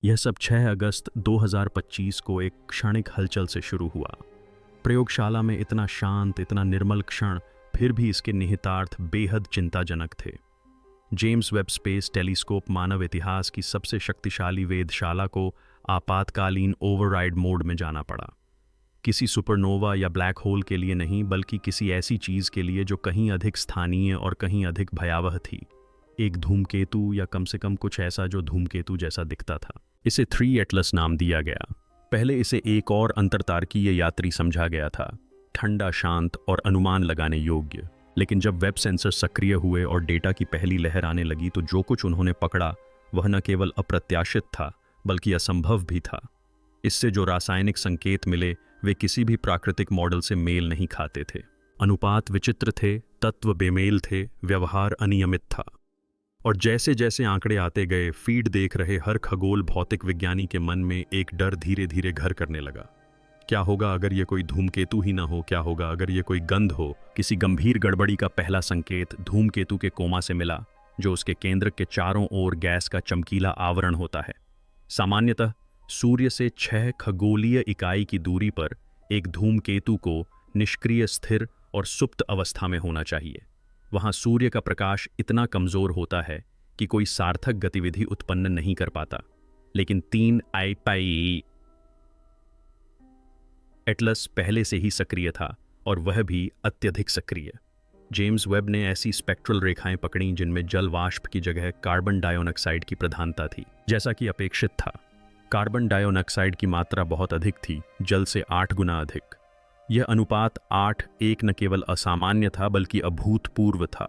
यह सब 6 अगस्त 2025 को एक क्षणिक हलचल से शुरू हुआ। प्रयोगशाला में इतना शांत, इतना निर्मल क्षण, फिर भी इसके निहितार्थ बेहद चिंताजनक थे। जेम्स वेब स्पेस टेलीस्कोप मानव इतिहास की सबसे शक्तिशाली वेधशाला को आपातकालीन ओवरराइड मोड में जाना पड़ा। किसी सुपरनोवा या ब्लैक होल के लिए नहीं, बल्कि किसी ऐसी चीज के लिए जो कहीं अधिक स्थानीय और कहीं अधिक भयावह थी। एक धूमकेतु, या कम से कम कुछ ऐसा जो धूमकेतु जैसा दिखता था। इसे 3 एटलस नाम दिया गया। पहले इसे एक और अंतरतारकीय यात्री समझा गया था, ठंडा, शांत और अनुमान लगाने योग्य। लेकिन जब वेब सेंसर सक्रिय हुए और डेटा की पहली लहर आने लगी, तो जो कुछ उन्होंने पकड़ा वह न केवल अप्रत्याशित था, बल्कि असंभव भी था। इससे जो रासायनिक संकेत मिले वे किसी भी प्राकृतिक मॉडल से मेल नहीं खाते थे। अनुपात विचित्र थे, तत्व बेमेल थे, व्यवहार अनियमित था। और जैसे जैसे आंकड़े आते गए, फीड देख रहे हर खगोल भौतिक विज्ञानी के मन में एक डर धीरे धीरे घर करने लगा। क्या होगा अगर ये कोई धूमकेतु ही ना हो? क्या होगा अगर ये कोई गंध हो? किसी गंभीर गड़बड़ी का पहला संकेत धूमकेतु के कोमा से मिला, जो उसके केंद्र के चारों ओर गैस का चमकीला आवरण होता है। सामान्यतः सूर्य से 6 खगोलीय इकाई की दूरी पर एक धूमकेतु को निष्क्रिय, स्थिर और सुप्त अवस्था में होना चाहिए। वहां सूर्य का प्रकाश इतना कमजोर होता है कि कोई सार्थक गतिविधि उत्पन्न नहीं कर पाता। लेकिन 3 आईपाई एटलस पहले से ही सक्रिय था, और वह भी अत्यधिक सक्रिय। जेम्स वेब ने ऐसी स्पेक्ट्रल रेखाएं पकड़ी जिनमें जल वाष्प की जगह कार्बन डाइऑक्साइड की प्रधानता थी। जैसा कि अपेक्षित था, कार्बन डाइऑक्साइड की मात्रा बहुत अधिक थी, जल से 8 गुना अधिक। यह अनुपात 8:1 न केवल असामान्य था, बल्कि अभूतपूर्व था।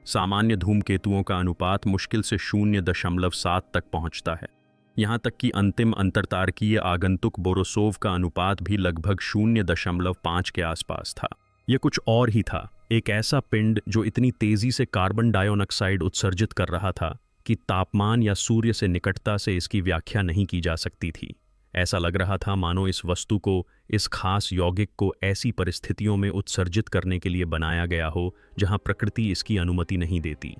सामान्य धूमकेतुओं का अनुपात मुश्किल से 0.7 तक पहुंचता है। यहां तक कि अंतिम अंतरतारकीय आगंतुक बोरोसोव का अनुपात भी लगभग 0.5 के आसपास था। यह कुछ और ही था, एक ऐसा पिंड जो इतनी तेजी से कार्बन डाइऑक्साइड उत्सर्जित कर रहा था कि तापमान या सूर्य से निकटता से इसकी व्याख्या नहीं की जा सकती थी। ऐसा लग रहा था मानो इस वस्तु को, इस खास यौगिक को ऐसी परिस्थितियों में उत्सर्जित करने के लिए बनाया गया हो जहां प्रकृति इसकी अनुमति नहीं देती।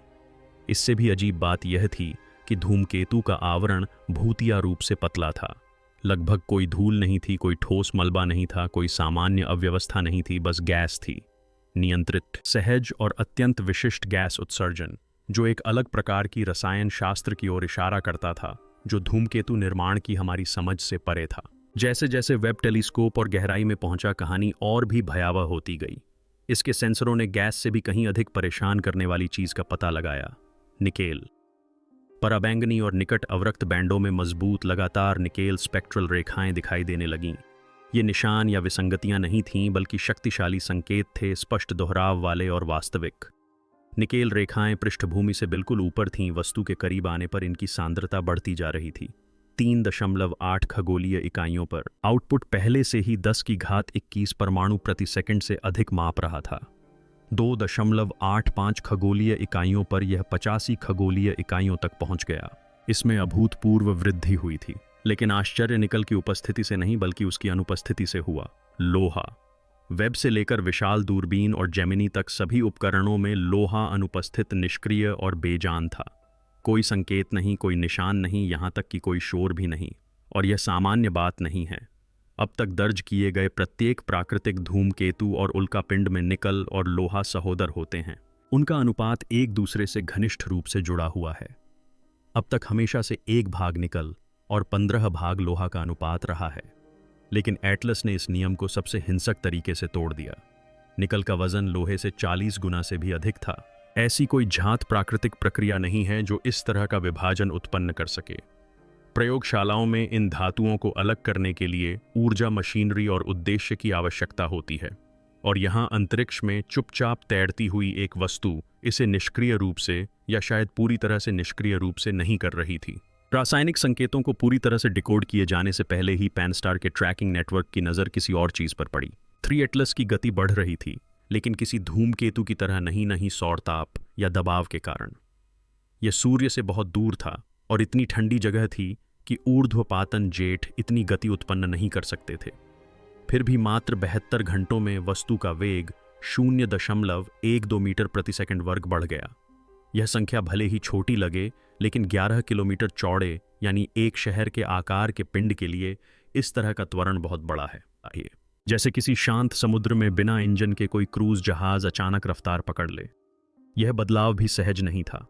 इससे भी अजीब बात यह थी कि धूमकेतु का आवरण भूतिया रूप से पतला था। लगभग कोई धूल नहीं थी, कोई ठोस मलबा नहीं था, कोई सामान्य अव्यवस्था नहीं थी, बस गैस थी। नियंत्रित, सहज और अत्यंत विशिष्ट गैस उत्सर्जन, जो एक अलग प्रकार की रसायन शास्त्र की ओर इशारा करता था, जो धूमकेतु निर्माण की हमारी समझ से परे था। जैसे जैसे वेब टेलीस्कोप और गहराई में पहुंचा, कहानी और भी भयावह होती गई। इसके सेंसरों ने गैस से भी कहीं अधिक परेशान करने वाली चीज का पता लगाया, निकेल। पराबैंगनी और निकट अवरक्त बैंडों में मजबूत, लगातार निकेल स्पेक्ट्रल रेखाएं दिखाई देने लगीं। ये निशान या विसंगतियां नहीं थीं, बल्कि शक्तिशाली संकेत थे, स्पष्ट दोहराव वाले और वास्तविक। निकेल रेखाएं पृष्ठभूमि से बिल्कुल ऊपर थीं। वस्तु के करीब आने पर इनकी सांद्रता बढ़ती जा रही थी, 3.8 खगोलीय इकाइयों पर। आउटपुट पहले से ही 10⁻21 परमाणु प्रति सेकंड से अधिक माप रहा था। 2.85 खगोलीय इकाइयों पर यह 85 खगोलीय इकाइयों तक पहुंच गया। इसमें अभूतपूर्व वृद्धि हुई थी। लेकिन आश्चर्य निकल की उपस्थिति से नहीं, बल्कि उसकी अनुपस्थिति से हुआ। लोहा। वेब से लेकर विशाल दूरबीन और जेमिनी तक सभी उपकरणों में लोहा अनुपस्थित, निष्क्रिय और बेजान था। कोई संकेत नहीं, कोई निशान नहीं, यहाँ तक कि कोई शोर भी नहीं। और यह सामान्य बात नहीं है। अब तक दर्ज किए गए प्रत्येक प्राकृतिक धूमकेतु और उल्कापिंड में निकल और लोहा सहोदर होते हैं। उनका अनुपात एक दूसरे से घनिष्ठ रूप से जुड़ा हुआ है। अब तक हमेशा से 1 भाग निकल और 15 भाग लोहा का अनुपात रहा है। लेकिन एटलस ने इस नियम को सबसे हिंसक तरीके से तोड़ दिया। निकल का वजन लोहे से 40 गुना से भी अधिक था। ऐसी कोई झात प्राकृतिक प्रक्रिया नहीं है जो इस तरह का विभाजन उत्पन्न कर सके। प्रयोगशालाओं में इन धातुओं को अलग करने के लिए ऊर्जा, मशीनरी और उद्देश्य की आवश्यकता होती है। और यहाँ अंतरिक्ष में चुपचाप तैरती हुई एक वस्तु इसे निष्क्रिय रूप से, या शायद पूरी तरह से निष्क्रिय रूप से नहीं कर रही थी। रासायनिक संकेतों को पूरी तरह से डिकोड किए जाने से पहले ही पैनस्टार के ट्रैकिंग नेटवर्क की नज़र किसी और चीज़ पर पड़ी। 3 एटलस की गति बढ़ रही थी, लेकिन किसी धूमकेतु की तरह नहीं, सौरताप या दबाव के कारण। यह सूर्य से बहुत दूर था और इतनी ठंडी जगह थी कि ऊर्ध्वपातन जेट इतनी गति उत्पन्न नहीं कर सकते थे। फिर भी मात्र 72 घंटों में वस्तु का वेग 0.12 मीटर प्रति सेकंड वर्ग बढ़ गया। यह संख्या भले ही छोटी लगे, लेकिन 11 किलोमीटर चौड़े यानी एक शहर के आकार के पिंड के लिए इस तरह का त्वरण बहुत बड़ा है। जैसे किसी शांत समुद्र में बिना इंजन के कोई क्रूज जहाज अचानक रफ्तार पकड़ ले। यह बदलाव भी सहज नहीं था।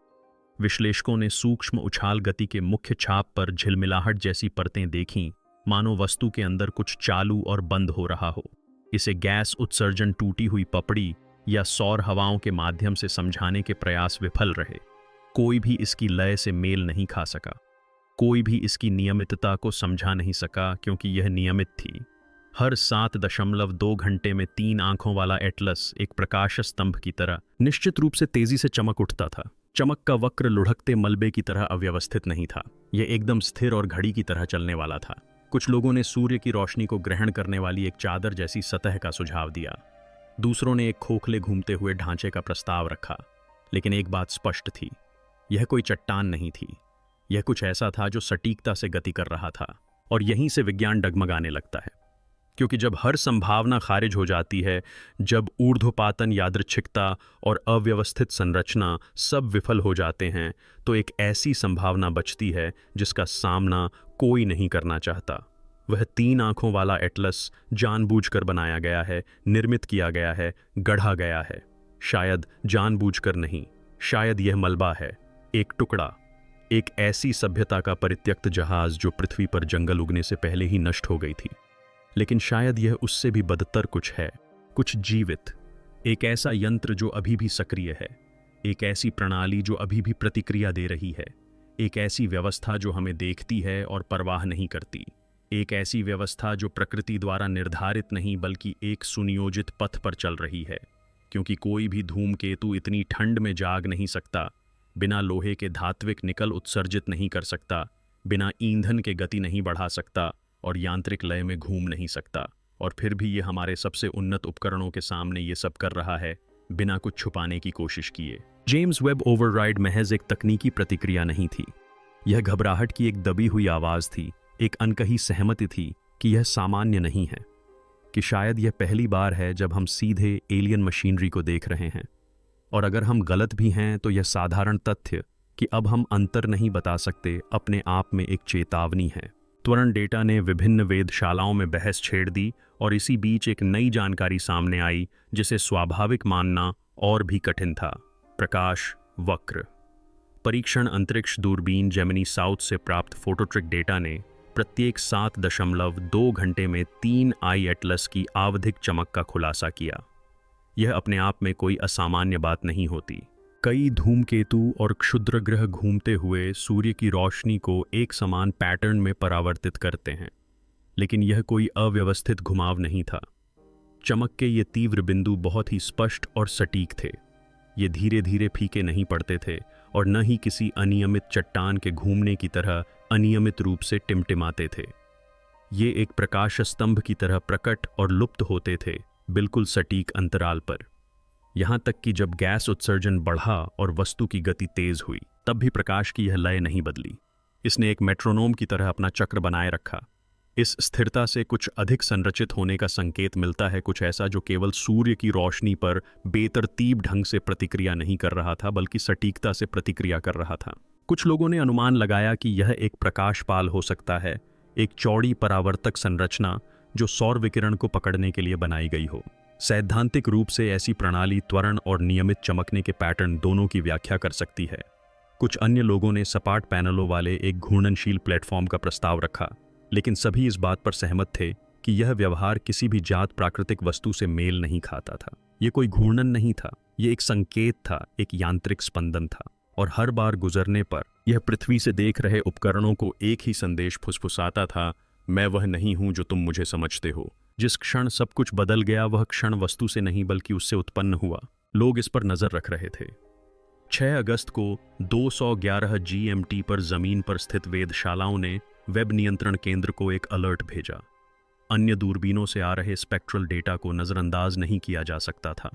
विश्लेषकों ने सूक्ष्म उछाल गति के मुख्य छाप पर झिलमिलाहट जैसी परतें देखीं, मानो वस्तु के अंदर कुछ चालू और बंद हो रहा हो। इसे गैस उत्सर्जन, टूटी हुई पपड़ी या सौर हवाओं के माध्यम से समझाने के प्रयास विफल रहे। कोई भी इसकी लय से मेल नहीं खा सका, कोई भी इसकी नियमितता को समझा नहीं सका, क्योंकि यह नियमित थी। हर 7.2 घंटे में 3 आंखों वाला एटलस एक प्रकाश स्तंभ की तरह निश्चित रूप से तेजी से चमक उठता था। चमक का वक्र लुढ़कते मलबे की तरह अव्यवस्थित नहीं था, यह एकदम स्थिर और घड़ी की तरह चलने वाला था। कुछ लोगों ने सूर्य की रोशनी को ग्रहण करने वाली एक चादर जैसी सतह का सुझाव दिया, दूसरों ने एक खोखले घूमते हुए ढांचे का प्रस्ताव रखा। लेकिन एक बात स्पष्ट थी, यह कोई चट्टान नहीं थी, यह कुछ ऐसा था जो सटीकता से गति कर रहा था। और यहीं से विज्ञान डगमगाने लगता है, क्योंकि जब हर संभावना खारिज हो जाती है, जब ऊर्ध्वपातन, यादृच्छिकता और अव्यवस्थित संरचना सब विफल हो जाते हैं, तो एक ऐसी संभावना बचती है जिसका सामना कोई नहीं करना चाहता। वह 3 आंखों वाला एटलस जानबूझकर बनाया गया है, निर्मित किया गया है, गढ़ा गया है। शायद जानबूझकर नहीं, शायद यह मलबा है, एक टुकड़ा, एक ऐसी सभ्यता का परित्यक्त जहाज जो पृथ्वी पर जंगल उगने से पहले ही नष्ट हो गई थी। लेकिन शायद यह उससे भी बदतर कुछ है, कुछ जीवित, एक ऐसा यंत्र जो अभी भी सक्रिय है, एक ऐसी प्रणाली जो अभी भी प्रतिक्रिया दे रही है, एक ऐसी व्यवस्था जो हमें देखती है और परवाह नहीं करती, एक ऐसी व्यवस्था जो प्रकृति द्वारा निर्धारित नहीं बल्कि एक सुनियोजित पथ पर चल रही है। क्योंकि कोई भी धूमकेतु इतनी ठंड में जाग नहीं सकता, बिना लोहे के धात्विक निकल उत्सर्जित नहीं कर सकता, बिना ईंधन के गति नहीं बढ़ा सकता और यांत्रिक लय में घूम नहीं सकता। और फिर भी ये हमारे सबसे उन्नत उपकरणों के सामने ये सब कर रहा है, बिना कुछ छुपाने की कोशिश किए। जेम्स वेब ओवरराइड महज एक तकनीकी प्रतिक्रिया नहीं थी, यह घबराहट की एक दबी हुई आवाज थी, एक अनकही सहमति थी कि यह सामान्य नहीं है, कि शायद यह पहली बार है जब हम सीधे एलियन मशीनरी को देख रहे हैं। और अगर हम गलत भी हैं तो यह साधारण तथ्य कि अब हम अंतर नहीं बता सकते अपने आप में एक चेतावनी है। त्वरण डेटा ने विभिन्न वेधशालाओं में बहस छेड़ दी और इसी बीच एक नई जानकारी सामने आई जिसे स्वाभाविक मानना और भी कठिन था। प्रकाश वक्र। परीक्षण अंतरिक्ष दूरबीन जेमिनी साउथ से प्राप्त फोटोट्रिक डेटा ने प्रत्येक 7.2 घंटे में 3 आई एटलस की आवधिक चमक का खुलासा किया। यह अपने आप में कोई असामान्य बात नहीं होती। कई धूमकेतु और क्षुद्र ग्रह घूमते हुए सूर्य की रोशनी को एक समान पैटर्न में परावर्तित करते हैं, लेकिन यह कोई अव्यवस्थित घुमाव नहीं था। चमक के ये तीव्र बिंदु बहुत ही स्पष्ट और सटीक थे। ये धीरे धीरे फीके नहीं पड़ते थे और न ही किसी अनियमित चट्टान के घूमने की तरह अनियमित रूप से टिमटिमाते थे। ये एक प्रकाश स्तंभ की तरह प्रकट और लुप्त होते थे, बिल्कुल सटीक अंतराल पर। यहां तक कि जब गैस उत्सर्जन बढ़ा और वस्तु की गति तेज हुई, तब भी प्रकाश की यह लय नहीं बदली। इसने एक मेट्रोनोम की तरह अपना चक्र बनाए रखा। इस स्थिरता से कुछ अधिक संरचित होने का संकेत मिलता है, कुछ ऐसा जो केवल सूर्य की रोशनी पर बेतरतीब ढंग से प्रतिक्रिया नहीं कर रहा था, बल्कि सटीकता से प्रतिक्रिया कर रहा था। कुछ लोगों ने अनुमान लगाया कि यह एक प्रकाशपाल हो सकता है, एक चौड़ी परावर्तक संरचना जो सौर विकिरण को पकड़ने के लिए बनाई गई हो। सैद्धांतिक रूप से ऐसी प्रणाली त्वरण और नियमित चमकने के पैटर्न दोनों की व्याख्या कर सकती है। कुछ अन्य लोगों ने सपाट पैनलों वाले एक घूर्णनशील प्लेटफॉर्म का प्रस्ताव रखा, लेकिन सभी इस बात पर सहमत थे कि यह व्यवहार किसी भी जात प्राकृतिक वस्तु से मेल नहीं खाता था। यह कोई घूर्णन नहीं था, यह एक संकेत था, एक यांत्रिक स्पंदन था, और हर बार गुजरने पर यह पृथ्वी से देख रहे उपकरणों को एक ही संदेश फुसफुसाता था, मैं वह नहीं हूं जो तुम मुझे समझते हो। जिस क्षण सब कुछ बदल गया, वह क्षण वस्तु से नहीं बल्कि उससे उत्पन्न हुआ। लोग इस पर नजर रख रहे थे। 6 अगस्त को 211 GMT पर जमीन पर स्थित वेधशालाओं ने वेब नियंत्रण केंद्र को एक अलर्ट भेजा। अन्य दूरबीनों से आ रहे स्पेक्ट्रल डेटा को नजरअंदाज नहीं किया जा सकता था।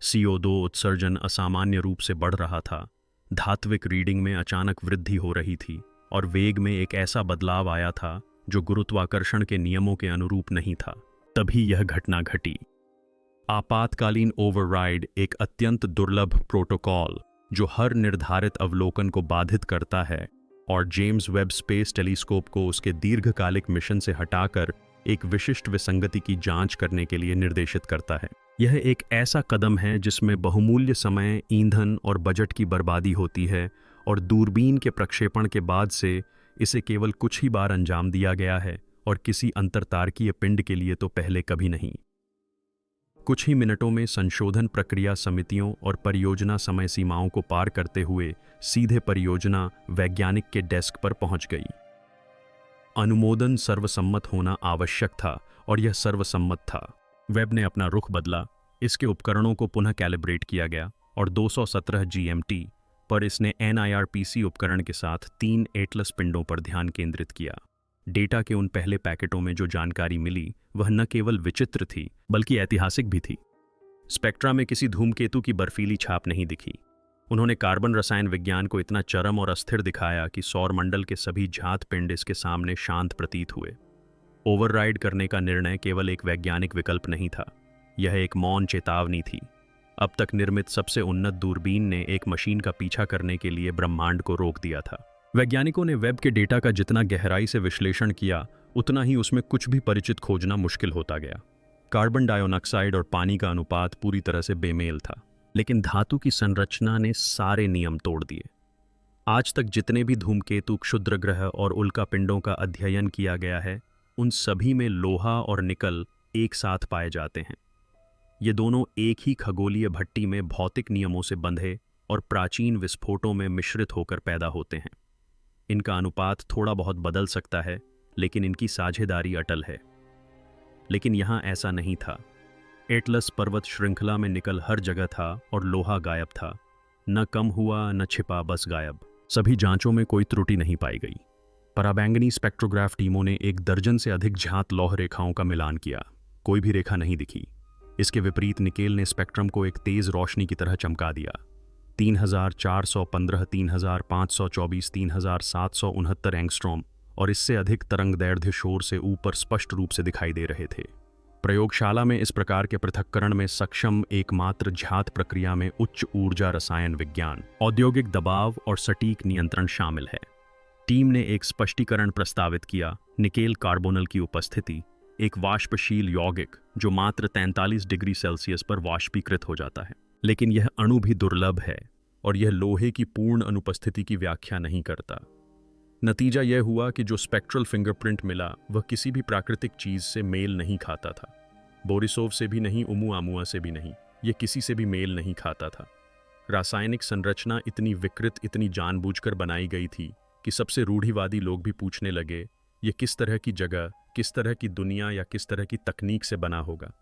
CO2 उत्सर्जन असामान्य रूप से बढ़ रहा था, धात्विक रीडिंग में अचानक वृद्धि हो रही थी और वेग में एक ऐसा बदलाव आया था जो गुरुत्वाकर्षण के नियमों के अनुरूप नहीं था। तभी यह घटना घटी। आपातकालीन ओवरराइड एक अत्यंत दुर्लभ प्रोटोकॉल जो हर निर्धारित अवलोकन को बाधित करता है और जेम्स वेब स्पेस टेलीस्कोप को उसके दीर्घकालिक मिशन से हटाकर एक विशिष्ट विसंगति की जांच करने के लिए निर्देशित करता है। यह एक ऐसा कदम है जिसमें बहुमूल्य समय, ईंधन और बजट की बर्बादी होती है और दूरबीन के प्रक्षेपण के बाद से इसे केवल कुछ ही बार अंजाम दिया गया है और किसी अंतरतारकीय पिंड के लिए तो पहले कभी नहीं। कुछ ही मिनटों में संशोधन प्रक्रिया समितियों और परियोजना समय सीमाओं को पार करते हुए सीधे परियोजना वैज्ञानिक के डेस्क पर पहुंच गई। अनुमोदन सर्वसम्मत होना आवश्यक था और यह सर्वसम्मत था। वेब ने अपना रुख बदला, इसके उपकरणों को पुनः कैलिब्रेट किया गया और 217 GMT पर इसने NIRPC उपकरण के साथ 3 एटलस पिंडों पर ध्यान केंद्रित किया। डेटा के उन पहले पैकेटों में जो जानकारी मिली वह न केवल विचित्र थी बल्कि ऐतिहासिक भी थी। स्पेक्ट्रा में किसी धूमकेतु की बर्फीली छाप नहीं दिखी। उन्होंने कार्बन रसायन विज्ञान को इतना चरम और अस्थिर दिखाया कि सौरमंडल के सभी जात पिंड इसके सामने शांत प्रतीत हुए। ओवरराइड करने का निर्णय केवल एक वैज्ञानिक विकल्प नहीं था, यह एक मौन चेतावनी थी। अब तक निर्मित सबसे उन्नत दूरबीन ने एक मशीन का पीछा करने के लिए ब्रह्मांड को रोक दिया था। वैज्ञानिकों ने वेब के डेटा का जितना गहराई से विश्लेषण किया उतना ही उसमें कुछ भी परिचित खोजना मुश्किल होता गया। कार्बन डाइऑक्साइड और पानी का अनुपात पूरी तरह से बेमेल था, लेकिन धातु की संरचना ने सारे नियम तोड़ दिए। आज तक जितने भी धूमकेतु, क्षुद्र ग्रह और उल्कापिंडों का अध्ययन किया गया है, उन सभी में लोहा और निकल एक साथ पाए जाते हैं। ये दोनों एक ही खगोलीय भट्टी में भौतिक नियमों से बंधे और प्राचीन विस्फोटों में मिश्रित होकर पैदा होते हैं। इनका अनुपात थोड़ा बहुत बदल सकता है, लेकिन इनकी साझेदारी अटल है। लेकिन यहां ऐसा नहीं था। एटलस पर्वत श्रृंखला में निकल हर जगह था और लोहा गायब था। न कम हुआ न छिपा, बस गायब। सभी जांचों में कोई त्रुटि नहीं पाई गई। पराबैंगनी स्पेक्ट्रोग्राफ टीमों ने 1 दर्जन से अधिक ज्ञात लौह रेखाओं का मिलान किया, कोई भी रेखा नहीं दिखी। इसके विपरीत निकेल ने स्पेक्ट्रम को एक तेज रोशनी की तरह चमका दिया। 3415, 3524, 3769 एंगस्ट्रॉम और इससे अधिक तरंगदैर्घ्य शोर से ऊपर स्पष्ट रूप से दिखाई दे रहे थे। प्रयोगशाला में इस प्रकार के पृथक्करण में सक्षम एकमात्र ज्ञात प्रक्रिया में उच्च ऊर्जा रसायन विज्ञान, औद्योगिक दबाव और सटीक नियंत्रण शामिल है। टीम ने एक स्पष्टीकरण प्रस्तावित किया। निकेल कार्बोनल की उपस्थिति, एक वाष्पशील यौगिक जो मात्र 43 डिग्री सेल्सियस पर वाष्पीकृत हो जाता है। लेकिन यह अणु भी दुर्लभ है और यह लोहे की पूर्ण अनुपस्थिति की व्याख्या नहीं करता। नतीजा यह हुआ कि जो स्पेक्ट्रल फिंगरप्रिंट मिला वह किसी भी प्राकृतिक चीज से मेल नहीं खाता था। बोरिसोव से भी नहीं, ओमुआमुआ से भी नहीं, यह किसी से भी मेल नहीं खाता था। रासायनिक संरचना इतनी विकृत, इतनी जानबूझकर बनाई गई थी कि सबसे रूढ़िवादी लोग भी पूछने लगे, यह किस तरह की जगह, किस तरह की दुनिया या किस तरह की तकनीक से बना होगा।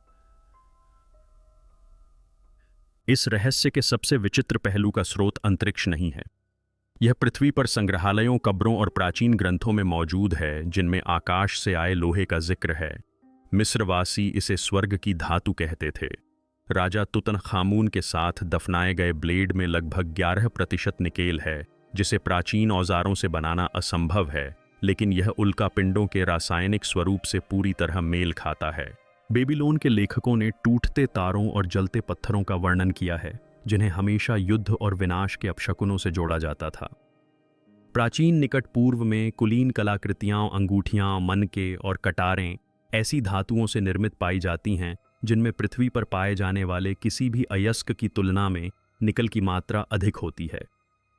इस रहस्य के सबसे विचित्र पहलू का स्रोत अंतरिक्ष नहीं है। यह पृथ्वी पर संग्रहालयों, कब्रों और प्राचीन ग्रंथों में मौजूद है, जिनमें आकाश से आए लोहे का जिक्र है। मिस्रवासी इसे स्वर्ग की धातु कहते थे। राजा तुतनखामून के साथ दफनाए गए ब्लेड में लगभग 11% निकेल है, जिसे प्राचीन औजारों से बनाना असंभव है, लेकिन यह उल्कापिंडों के रासायनिक स्वरूप से पूरी तरह मेल खाता है। बेबीलोन के लेखकों ने टूटते तारों और जलते पत्थरों का वर्णन किया है, जिन्हें हमेशा युद्ध और विनाश के अपशकुनों से जोड़ा जाता था। प्राचीन निकट पूर्व में कुलीन कलाकृतियां, अंगूठियां, मनके और कटारें ऐसी धातुओं से निर्मित पाई जाती हैं जिनमें पृथ्वी पर पाए जाने वाले किसी भी अयस्क की तुलना में निकल की मात्रा अधिक होती है।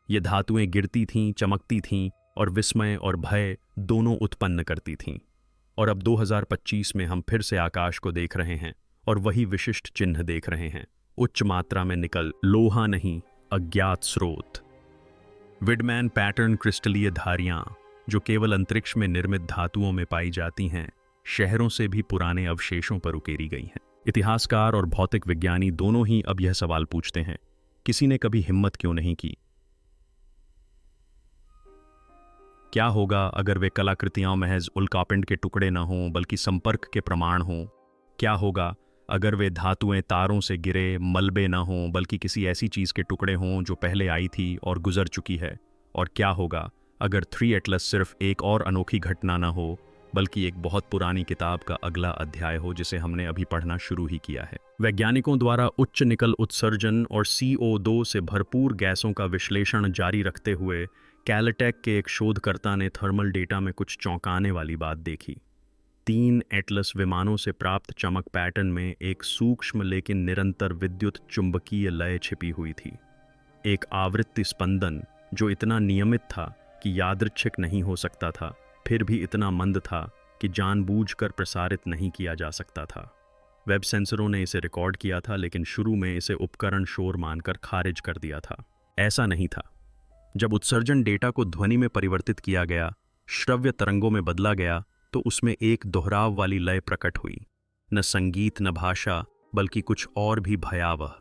ये धातुएं गिरती थीं, चमकती थीं और विस्मय और भय दोनों उत्पन्न करती थीं। और अब 2025 में हम फिर से आकाश को देख रहे हैं और वही विशिष्ट चिन्ह देख रहे हैं। उच्च मात्रा में निकल, लोहा नहीं, अज्ञात स्रोत। विडमैन पैटर्न क्रिस्टलीय धारियां जो केवल अंतरिक्ष में निर्मित धातुओं में पाई जाती हैं, शहरों से भी पुराने अवशेषों पर उकेरी गई हैं। इतिहासकार और भौतिक विज्ञानी दोनों ही अब यह सवाल पूछते हैं, किसी ने कभी हिम्मत क्यों नहीं की? क्या होगा अगर वे कलाकृतियां महज उल्कापिंड के टुकड़े न हों बल्कि संपर्क के प्रमाण हों? क्या होगा अगर वे धातुएं तारों से गिरे मलबे न हों बल्कि किसी ऐसी चीज के टुकड़े हों जो पहले आई थी और गुजर चुकी है? और क्या होगा अगर 3 एटलस सिर्फ एक और अनोखी घटना न हो बल्कि एक बहुत पुरानी किताब का अगला अध्याय हो जिसे हमने अभी पढ़ना शुरू ही किया है। वैज्ञानिकों द्वारा उच्च निकल उत्सर्जन और CO2 से भरपूर गैसों का विश्लेषण जारी रखते हुए कैलटेक के एक शोधकर्ता ने थर्मल डेटा में कुछ चौंकाने वाली बात देखी। 3 एटलस विमानों से प्राप्त चमक पैटर्न में एक सूक्ष्म लेकिन निरंतर विद्युत चुंबकीय लय छिपी हुई थी। एक आवृत्ति स्पंदन जो इतना नियमित था कि यादृच्छिक नहीं हो सकता था, फिर भी इतना मंद था कि जानबूझकर प्रसारित नहीं किया जा सकता था। वेब सेंसरों ने इसे रिकॉर्ड किया था, लेकिन शुरू में इसे उपकरण शोर मानकर खारिज कर दिया था। ऐसा नहीं था। जब उत्सर्जन डेटा को ध्वनि में परिवर्तित किया गया, श्रव्य तरंगों में बदला गया, तो उसमें एक दोहराव वाली लय प्रकट हुई। न संगीत न भाषा, बल्कि कुछ और भी भयावह।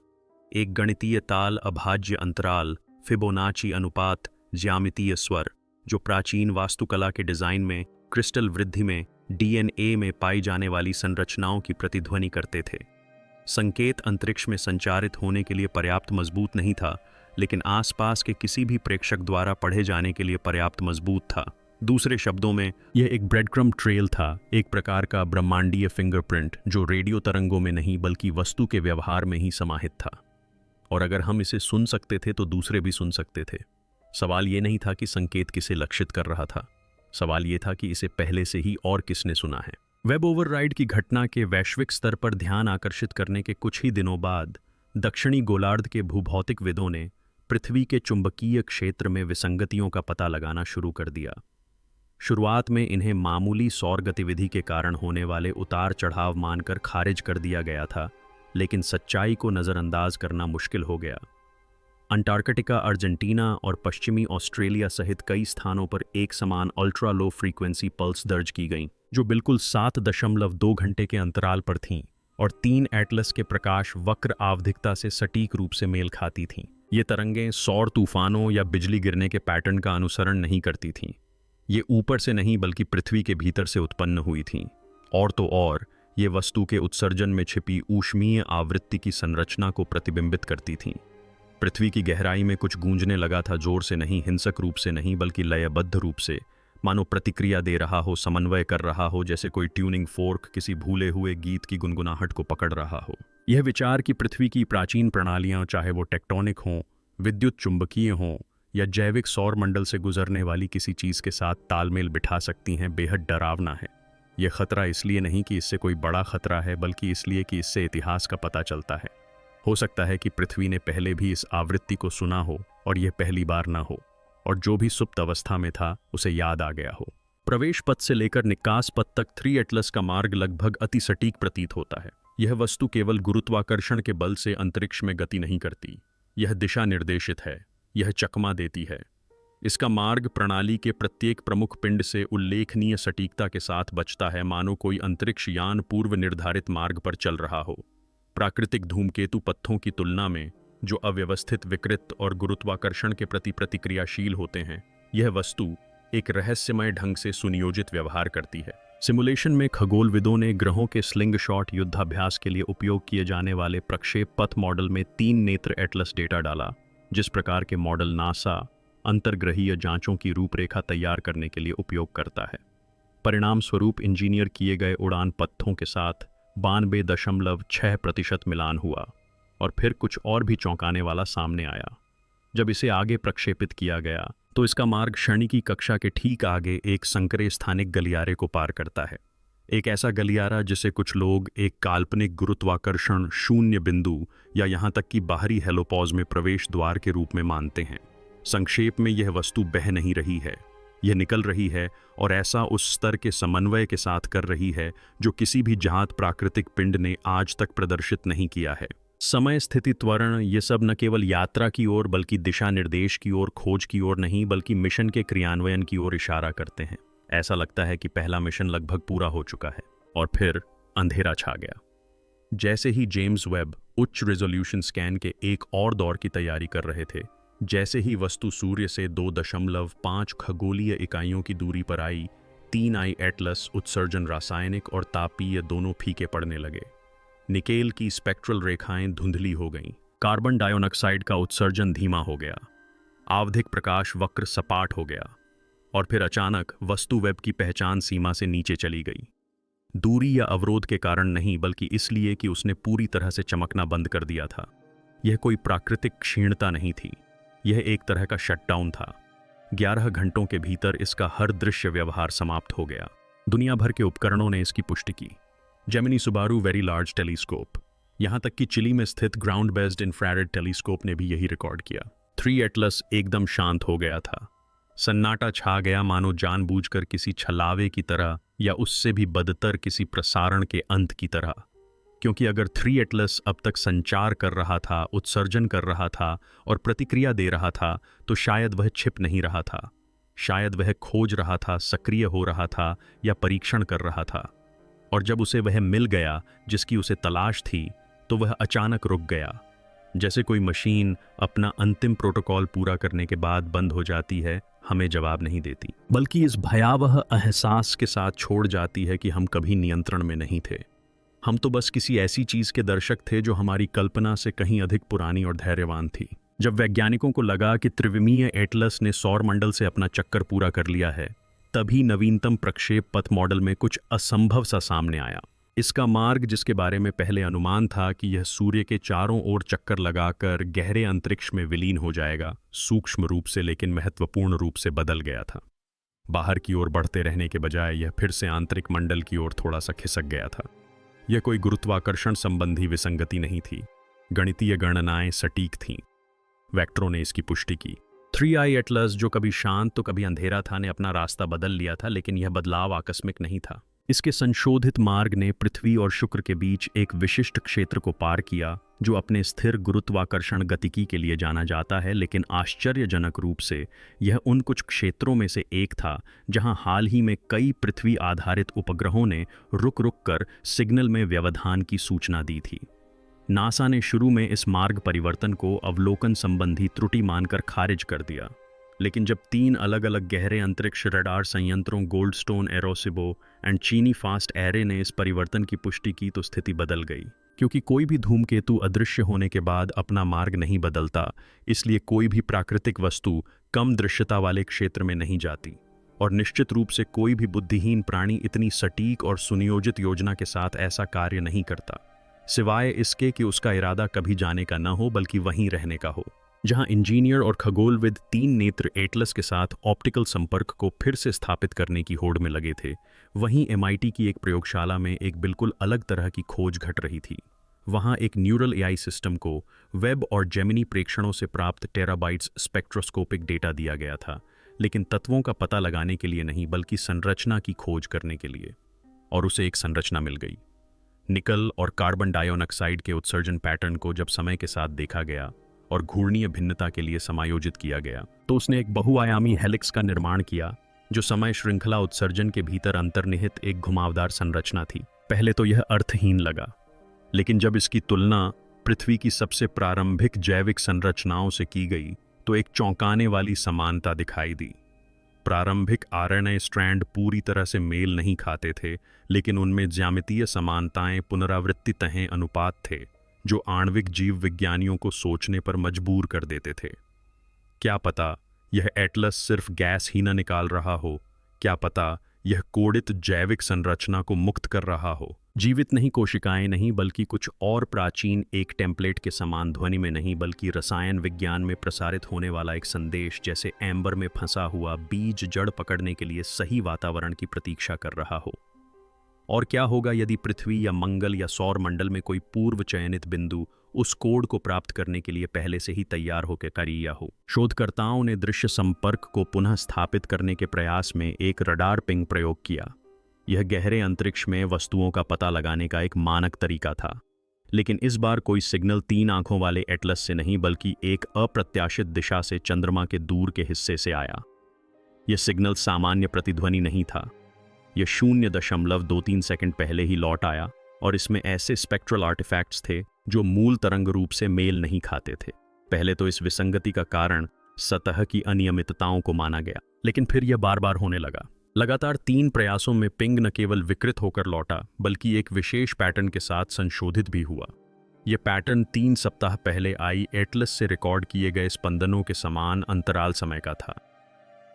एक गणितीय ताल, अभाज्य अंतराल, फिबोनाची अनुपात, ज्यामितीय स्वर, जो प्राचीन वास्तुकला के डिजाइन में, क्रिस्टल वृद्धि में, DNA में पाई जाने वाली संरचनाओं की प्रतिध्वनि करते थे। संकेत अंतरिक्ष में संचारित होने के लिए पर्याप्त मजबूत नहीं था, लेकिन आसपास के किसी भी प्रेक्षक द्वारा पढ़े जाने के लिए पर्याप्त मजबूत था। दूसरे शब्दों में, यह एक ब्रेडक्रम्ब ट्रेल था, एक प्रकार का ब्रह्मांडीय फिंगरप्रिंट जो रेडियो तरंगों में नहीं बल्कि वस्तु के व्यवहार में ही समाहित था। और अगर हम इसे सुन सकते थे तो दूसरे भी सुन सकते थे। सवाल ये नहीं था कि संकेत किसे लक्षित कर रहा था, सवाल ये था कि इसे पहले से ही और किसने सुना है। वेब ओवरराइड की घटना के वैश्विक स्तर पर ध्यान आकर्षित करने के कुछ ही दिनों बाद दक्षिणी गोलार्ध के भूभौतिकविदों ने पृथ्वी के चुंबकीय क्षेत्र में विसंगतियों का पता लगाना शुरू कर दिया। शुरुआत में इन्हें मामूली सौर गतिविधि के कारण होने वाले उतार चढ़ाव मानकर खारिज कर दिया गया था, लेकिन सच्चाई को नज़रअंदाज करना मुश्किल हो गया। अंटार्कटिका, अर्जेंटीना और पश्चिमी ऑस्ट्रेलिया सहित कई स्थानों पर एक समान अल्ट्रा लो फ्रीक्वेंसी पल्स दर्ज की गईं, जो बिल्कुल 7.2 घंटे के अंतराल पर थीं और 3 एटलस के प्रकाश वक्र आवधिकता से सटीक रूप से मेल खाती थीं। ये तरंगें सौर तूफानों या बिजली गिरने के पैटर्न का अनुसरण नहीं करती थीं। ये ऊपर से नहीं बल्कि पृथ्वी के भीतर से उत्पन्न हुई थीं। और तो और ये वस्तु के उत्सर्जन में छिपी ऊष्मीय आवृत्ति की संरचना को प्रतिबिंबित करती थीं। पृथ्वी की गहराई में कुछ गूंजने लगा था, जोर से नहीं, हिंसक रूप से नहीं, बल्कि लयबद्ध रूप से, मानो प्रतिक्रिया दे रहा हो, समन्वय कर रहा हो, जैसे कोई ट्यूनिंग फोर्क किसी भूले हुए गीत की गुनगुनाहट को पकड़ रहा हो। यह विचार कि पृथ्वी की प्राचीन प्रणालियां, चाहे वो टेक्टोनिक हों, विद्युत चुंबकीय हों या जैविक सौर मंडल से गुजरने वाली किसी चीज के साथ तालमेल बिठा सकती हैं, बेहद डरावना है। यह खतरा इसलिए नहीं कि इससे कोई बड़ा खतरा है, बल्कि इसलिए कि इससे इतिहास का पता चलता है। हो सकता है कि पृथ्वी ने पहले भी इस आवृत्ति को सुना हो और यह पहली बार ना हो, और जो भी सुप्त अवस्था में था उसे याद आ गया हो। प्रवेश पथ से लेकर निकास पथ तक 3 एटलस का मार्ग लगभग अति सटीक प्रतीत होता है। यह वस्तु केवल गुरुत्वाकर्षण के बल से अंतरिक्ष में गति नहीं करती, यह दिशा निर्देशित है, यह चकमा देती है। इसका मार्ग प्रणाली के प्रत्येक प्रमुख पिंड से उल्लेखनीय सटीकता के साथ बचता है, मानो कोई अंतरिक्ष यान पूर्व निर्धारित मार्ग पर चल रहा हो। प्राकृतिक धूमकेतु पत्थों की तुलना में, जो अव्यवस्थित, विकृत और गुरुत्वाकर्षण के प्रति प्रतिक्रियाशील होते हैं, यह वस्तु एक रहस्यमय ढंग से सुनियोजित व्यवहार करती है। सिमुलेशन में खगोलविदों ने ग्रहों के स्लिंग शॉट युद्धाभ्यास के लिए उपयोग किए जाने वाले प्रक्षेप पथ मॉडल में 3 नेत्र एटलस डेटा डाला, जिस प्रकार के मॉडल नासा अंतर्ग्रहीय जांचों की रूपरेखा तैयार करने के लिए उपयोग करता है। परिणाम स्वरूप इंजीनियर किए गए उड़ान पथों के साथ 92.6% मिलान हुआ। और फिर कुछ और भी चौंकाने वाला सामने आया। जब इसे आगे प्रक्षेपित किया गया तो इसका मार्ग क्षणिकी कक्षा के ठीक आगे एक संकरे स्थानिक गलियारे को पार करता है। एक ऐसा गलियारा जिसे कुछ लोग एक काल्पनिक गुरुत्वाकर्षण शून्य बिंदु या यहाँ तक कि बाहरी हेलोपॉज में प्रवेश द्वार के रूप में मानते हैं। संक्षेप में, यह वस्तु बह नहीं रही है, यह निकल रही है, और ऐसा उस स्तर के समन्वय के साथ कर रही है जो किसी भी ज्ञात प्राकृतिक पिंड ने आज तक प्रदर्शित नहीं किया है। समय, स्थिति, त्वरण, ये सब न केवल यात्रा की ओर बल्कि दिशा निर्देश की ओर, खोज की ओर नहीं बल्कि मिशन के क्रियान्वयन की ओर इशारा करते हैं। ऐसा लगता है कि पहला मिशन लगभग पूरा हो चुका है और फिर अंधेरा छा गया। जैसे ही जेम्स वेब उच्च रेजोल्यूशन स्कैन के एक और दौर की तैयारी कर रहे थे, जैसे ही वस्तु सूर्य से 2.5 खगोलीय इकाइयों की दूरी पर आई, 3 आई एटलस उत्सर्जन रासायनिक और तापीय दोनों फीके पड़ने लगे। निकेल की स्पेक्ट्रल रेखाएं धुंधली हो गईं, कार्बन डाइऑक्साइड का उत्सर्जन धीमा हो गया, आवधिक प्रकाश वक्र सपाट हो गया, और फिर अचानक वस्तु वेब की पहचान सीमा से नीचे चली गई। दूरी या अवरोध के कारण नहीं, बल्कि इसलिए कि उसने पूरी तरह से चमकना बंद कर दिया था। यह कोई प्राकृतिक क्षीणता नहीं थी, यह एक तरह का शटडाउन था। 11 घंटों के भीतर इसका हर दृश्य व्यवहार समाप्त हो गया। दुनिया भर के उपकरणों ने इसकी पुष्टि की। Gemini Subaru very large telescope, यहां तक कि चिली में स्थित ग्राउंड बेस्ड इंफ्रारेड टेलीस्कोप ने भी यही रिकॉर्ड किया। 3 एटलस एकदम शांत हो गया था। सन्नाटा छा गया, मानो जानबूझकर किसी छलावे की तरह या उससे भी बदतर किसी प्रसारण के अंत की तरह। क्योंकि अगर 3 एटलस अब तक संचार कर रहा था, उत्सर्जन कर रहा था और प्रतिक्रिया दे रहा था, तो शायद वह छिप नहीं रहा था। शायद वह खोज रहा था, सक्रिय हो रहा था या परीक्षण कर रहा था। और जब उसे वह मिल गया जिसकी उसे तलाश थी, तो वह अचानक रुक गया। जैसे कोई मशीन अपना अंतिम प्रोटोकॉल पूरा करने के बाद बंद हो जाती है, हमें जवाब नहीं देती, बल्कि इस भयावह एहसास के साथ छोड़ जाती है कि हम कभी नियंत्रण में नहीं थे। हम तो बस किसी ऐसी चीज के दर्शक थे जो हमारी कल्पना से कहीं अधिक पुरानी और धैर्यवान थी। जब वैज्ञानिकों को लगा कि त्रिविमीय एटलस ने सौर मंडल से अपना चक्कर पूरा कर लिया है, तभी नवीनतम प्रक्षेप पथ मॉडल में कुछ असंभव सा सामने आया। इसका मार्ग, जिसके बारे में पहले अनुमान था कि यह सूर्य के चारों ओर चक्कर लगाकर गहरे अंतरिक्ष में विलीन हो जाएगा, सूक्ष्म रूप से लेकिन महत्वपूर्ण रूप से बदल गया था। बाहर की ओर बढ़ते रहने के बजाय यह फिर से आंतरिक मंडल की ओर थोड़ा सा खिसक गया था। यह कोई गुरुत्वाकर्षण संबंधी विसंगति नहीं थी, गणितीय गणनाएं सटीक थीं। वेक्टरों ने इसकी पुष्टि की। 3i एटलस, जो कभी शांत तो कभी अंधेरा था, ने अपना रास्ता बदल लिया था, लेकिन यह बदलाव आकस्मिक नहीं था। इसके संशोधित मार्ग ने पृथ्वी और शुक्र के बीच एक विशिष्ट क्षेत्र को पार किया, जो अपने स्थिर गुरुत्वाकर्षण गतिकी के लिए जाना जाता है। लेकिन आश्चर्यजनक रूप से यह उन कुछ क्षेत्रों में से एक था जहां हाल ही में कई पृथ्वी आधारित उपग्रहों ने रुक रुक कर सिग्नल में व्यवधान की सूचना दी थी। नासा ने शुरू में इस मार्ग परिवर्तन को अवलोकन संबंधी त्रुटि मानकर खारिज कर दिया, लेकिन जब 3 अलग अलग गहरे अंतरिक्ष रडार संयंत्रों गोल्डस्टोन, एरोसिबो एंड चीनी फास्ट एरे ने इस परिवर्तन की पुष्टि की, तो स्थिति बदल गई। क्योंकि कोई भी धूमकेतु अदृश्य होने के बाद अपना मार्ग नहीं बदलता, इसलिए कोई भी प्राकृतिक वस्तु कम दृश्यता वाले क्षेत्र में नहीं जाती। और निश्चित रूप से कोई भी बुद्धिहीन प्राणी इतनी सटीक और सुनियोजित योजना के साथ ऐसा कार्य नहीं करता, सिवाय इसके कि उसका इरादा कभी जाने का न हो बल्कि वहीं रहने का हो। जहां इंजीनियर और खगोलविद 3 नेत्र एटलस के साथ ऑप्टिकल संपर्क को फिर से स्थापित करने की होड़ में लगे थे, वहीं MIT की एक प्रयोगशाला में एक बिल्कुल अलग तरह की खोज घट रही थी। वहां एक न्यूरल AI सिस्टम को वेब और जेमिनी प्रेक्षणों से प्राप्त टेराबाइट्स स्पेक्ट्रोस्कोपिक डेटा दिया गया था, लेकिन तत्वों का पता लगाने के लिए नहीं, बल्कि संरचना की खोज करने के लिए। और उसे एक संरचना मिल गई। निकल और कार्बन डाइऑक्साइड के उत्सर्जन पैटर्न को जब समय के साथ देखा गया और घूर्णीय भिन्नता के लिए समायोजित किया गया, तो उसने एक बहुआयामी हेलिक्स का निर्माण किया, जो समय श्रृंखला उत्सर्जन के भीतर अंतर्निहित एक घुमावदार संरचना थी। पहले तो यह अर्थहीन लगा, लेकिन जब इसकी तुलना पृथ्वी की सबसे प्रारंभिक जैविक संरचनाओं से की गई, तो एक चौंकाने वाली समानता दिखाई दी। प्रारंभिक RNA स्ट्रैंड पूरी तरह से मेल नहीं खाते थे, लेकिन उनमें ज्यामितीय समानताएं, पुनरावृत्ति तहें, अनुपात थे, जो आणविक जीव विज्ञानियों को सोचने पर मजबूर कर देते थे। क्या पता यह एटलस सिर्फ गैस ही न निकाल रहा हो, क्या पता यह कोडित जैविक संरचना को मुक्त कर रहा हो। जीवित नहीं, कोशिकाएं नहीं, बल्कि कुछ और प्राचीन, एक टेम्पलेट के समान ध्वनि में नहीं, बल्कि रसायन विज्ञान में प्रसारित होने वाला एक संदेश, जैसे एम्बर में फंसा हुआ बीज जड़ पकड़ने के लिए सही वातावरण की प्रतीक्षा कर रहा हो। और क्या होगा यदि पृथ्वी या मंगल या सौर मंडल में कोई पूर्व चयनित बिंदु उस कोड को प्राप्त करने के लिए पहले से ही तैयार होकर करिया हो। शोधकर्ताओं ने दृश्य संपर्क को पुनः स्थापित करने के प्रयास में एक रडार पिंग प्रयोग किया। यह गहरे अंतरिक्ष में वस्तुओं का पता लगाने का एक मानक तरीका था, लेकिन इस बार कोई सिग्नल 3 आंखों वाले एटलस से नहीं, बल्कि एक अप्रत्याशित दिशा से चंद्रमा के दूर के हिस्से से आया। यह सिग्नल सामान्य प्रतिध्वनि नहीं था। यह 0.23 सेकंड पहले ही लौट आया, और इसमें ऐसे स्पेक्ट्रल आर्टिफैक्ट्स थे जो मूल तरंग रूप से मेल नहीं खाते थे। पहले तो इस विसंगति का कारण सतह की अनियमितताओं को माना गया, लेकिन फिर यह बार बार होने लगा। लगातार 3 प्रयासों में पिंग न केवल विकृत होकर लौटा, बल्कि एक विशेष पैटर्न के साथ संशोधित भी हुआ। यह पैटर्न 3 सप्ताह पहले आई एटलस से रिकॉर्ड किए गए स्पंदनों के समान अंतराल समय का था।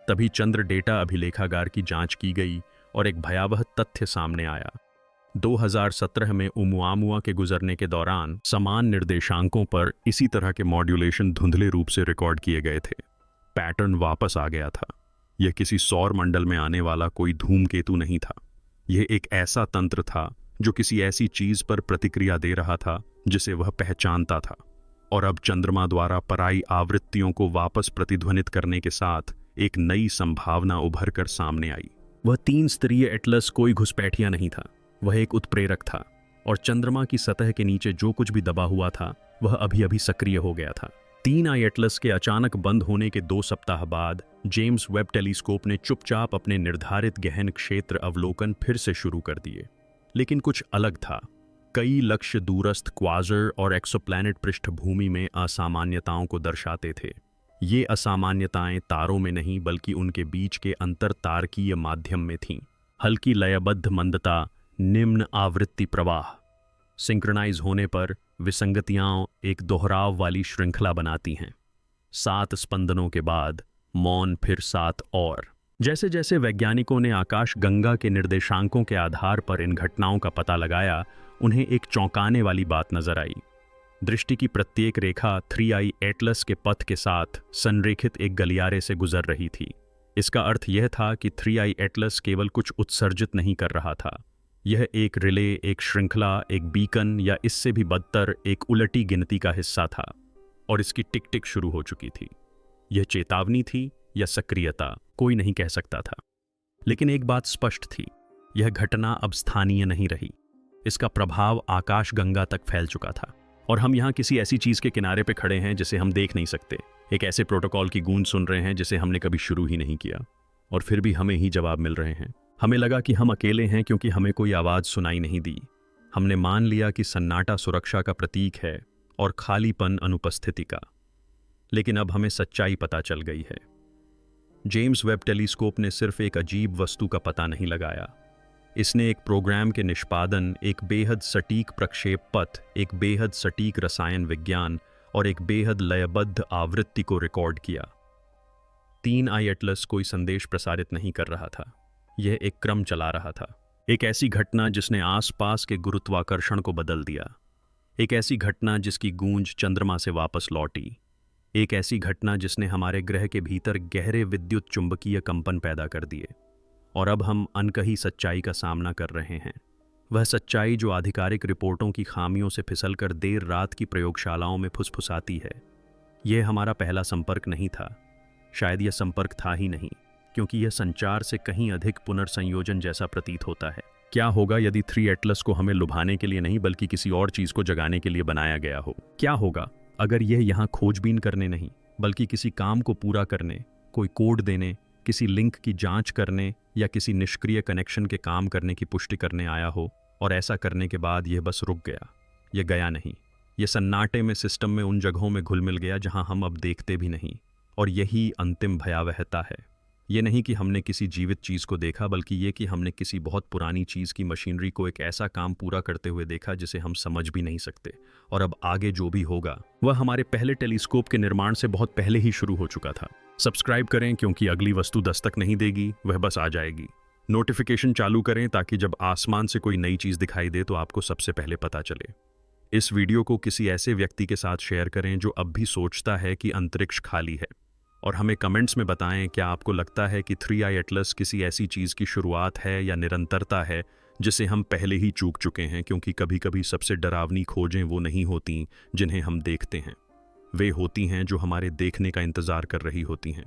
तभी चंद्र डेटा अभिलेखागार की जांच की गई और एक भयावह तथ्य सामने आया। 2017 में ओमुआमुआ के गुजरने के दौरान समान निर्देशांकों पर इसी तरह के मॉड्यूलेशन धुंधले रूप से रिकॉर्ड किए गए थे। पैटर्न वापस आ गया था। यह किसी सौर मंडल में आने वाला कोई धूमकेतु नहीं था। यह एक ऐसा तंत्र था जो किसी ऐसी चीज पर प्रतिक्रिया दे रहा था जिसे वह पहचानता था। और अब चंद्रमा द्वारा पराई आवृत्तियों को वापस प्रतिध्वनित करने के साथ एक नई संभावना उभर कर सामने आई। वह 3 स्तरीय एटलस कोई घुसपैठिया नहीं था, वह एक उत्प्रेरक था। और चंद्रमा की सतह के नीचे जो कुछ भी दबा हुआ था वह अभी अभी सक्रिय हो गया था। 3 आई एटलस के अचानक बंद होने के 2 सप्ताह बाद जेम्स वेब टेलीस्कोप ने चुपचाप अपने निर्धारित गहन क्षेत्र अवलोकन फिर से शुरू कर दिए। लेकिन कुछ अलग था। कई लक्ष्य दूरस्थ क्वाज़र और एक्सोप्लैनेट पृष्ठभूमि में असामान्यताओं को दर्शाते थे। ये असामान्यताएं तारों में नहीं बल्कि उनके बीच के अंतर तारकीय माध्यम में थीं। हल्की लयबद्ध मंदता, निम्न आवृत्ति प्रवाह। सिंक्रोनाइज होने पर विसंगतियां एक दोहराव वाली श्रृंखला बनाती हैं। 7 स्पंदनों के बाद मौन, फिर 7 और। जैसे जैसे वैज्ञानिकों ने आकाश गंगा के निर्देशांकों के आधार पर इन घटनाओं का पता लगाया, उन्हें एक चौंकाने वाली बात नजर आई। दृष्टि की प्रत्येक रेखा 3 एटलस के पथ के साथ संरेखित एक गलियारे से गुजर रही थी। इसका अर्थ यह था कि 3 एटलस केवल कुछ उत्सर्जित नहीं कर रहा था। यह एक रिले, एक श्रृंखला, एक बीकन या इससे भी बदतर एक उलटी गिनती का हिस्सा था। और इसकी टिक टिक शुरू हो चुकी थी। यह चेतावनी थी या सक्रियता, कोई नहीं कह सकता था। लेकिन एक बात स्पष्ट थी, यह घटना अब स्थानीय नहीं रही। इसका प्रभाव आकाश गंगा तक फैल चुका था। और हम यहाँ किसी ऐसी चीज के किनारे पे खड़े हैं जिसे हम देख नहीं सकते। एक ऐसे प्रोटोकॉल की गूंज सुन रहे हैं जिसे हमने कभी शुरू ही नहीं किया, और फिर भी हमें ही जवाब मिल रहे हैं। हमें लगा कि हम अकेले हैं क्योंकि हमें कोई आवाज सुनाई नहीं दी। हमने मान लिया कि सन्नाटा सुरक्षा का प्रतीक है और खालीपन अनुपस्थिति का। लेकिन अब हमें सच्चाई पता चल गई है। जेम्स वेब टेलीस्कोप ने सिर्फ एक अजीब वस्तु का पता नहीं लगाया, इसने एक प्रोग्राम के निष्पादन, एक बेहद सटीक प्रक्षेप पथ, एक बेहद सटीक रसायन विज्ञान और एक बेहद लयबद्ध आवृत्ति को रिकॉर्ड किया। 3 आई एटलस कोई संदेश प्रसारित नहीं कर रहा था, यह एक क्रम चला रहा था। एक ऐसी घटना जिसने आसपास के गुरुत्वाकर्षण को बदल दिया। एक ऐसी घटना जिसकी गूंज चंद्रमा से वापस लौटी। एक ऐसी घटना जिसने हमारे ग्रह के भीतर गहरे विद्युत चुंबकीय कंपन पैदा कर दिए। और अब हम अनकही सच्चाई का सामना कर रहे हैं। वह सच्चाई जो आधिकारिक रिपोर्टों की खामियों से फिसलकर देर रात की प्रयोगशालाओं में फुसफुसाती है। यह हमारा पहला संपर्क नहीं था, शायद यह संपर्क था ही नहीं, क्योंकि यह संचार से कहीं अधिक पुनर्संयोजन जैसा प्रतीत होता है। क्या होगा यदि 3 एटलस को हमें लुभाने के लिए नहीं बल्कि किसी और चीज को जगाने के लिए बनाया गया हो? क्या होगा अगर यह यहाँ खोजबीन करने नहीं बल्कि किसी काम को पूरा करने, कोई कोड देने, किसी लिंक की जांच करने या किसी निष्क्रिय कनेक्शन के काम करने की पुष्टि करने आया हो, और ऐसा करने के बाद यह बस रुक गया, यह गया नहीं, यह सन्नाटे में सिस्टम में उन जगहों में घुल मिल गया जहां हम अब देखते भी नहीं। और यही अंतिम भयावहता है। यह नहीं कि हमने किसी जीवित चीज को देखा, बल्कि यह कि हमने किसी बहुत पुरानी चीज की मशीनरी को एक ऐसा काम पूरा करते हुए देखा जिसे हम समझ भी नहीं सकते। और अब आगे जो भी होगा वह हमारे पहले टेलीस्कोप के निर्माण से बहुत पहले ही शुरू हो चुका था। सब्सक्राइब करें क्योंकि अगली वस्तु दस्तक नहीं देगी, वह बस आ जाएगी। नोटिफिकेशन चालू करें ताकि जब आसमान से कोई नई चीज दिखाई दे तो आपको सबसे पहले पता चले। इस वीडियो को किसी ऐसे व्यक्ति के साथ शेयर करें जो अब भी सोचता है कि अंतरिक्ष खाली है। और हमें कमेंट्स में बताएं, क्या आपको लगता है कि 3 आई एटलस किसी ऐसी चीज की शुरुआत है या निरंतरता है जिसे हम पहले ही चूक चुके हैं? क्योंकि कभी कभी सबसे डरावनी खोजें वो नहीं होती जिन्हें हम देखते हैं, वे होती हैं जो हमारे देखने का इंतजार कर रही होती हैं।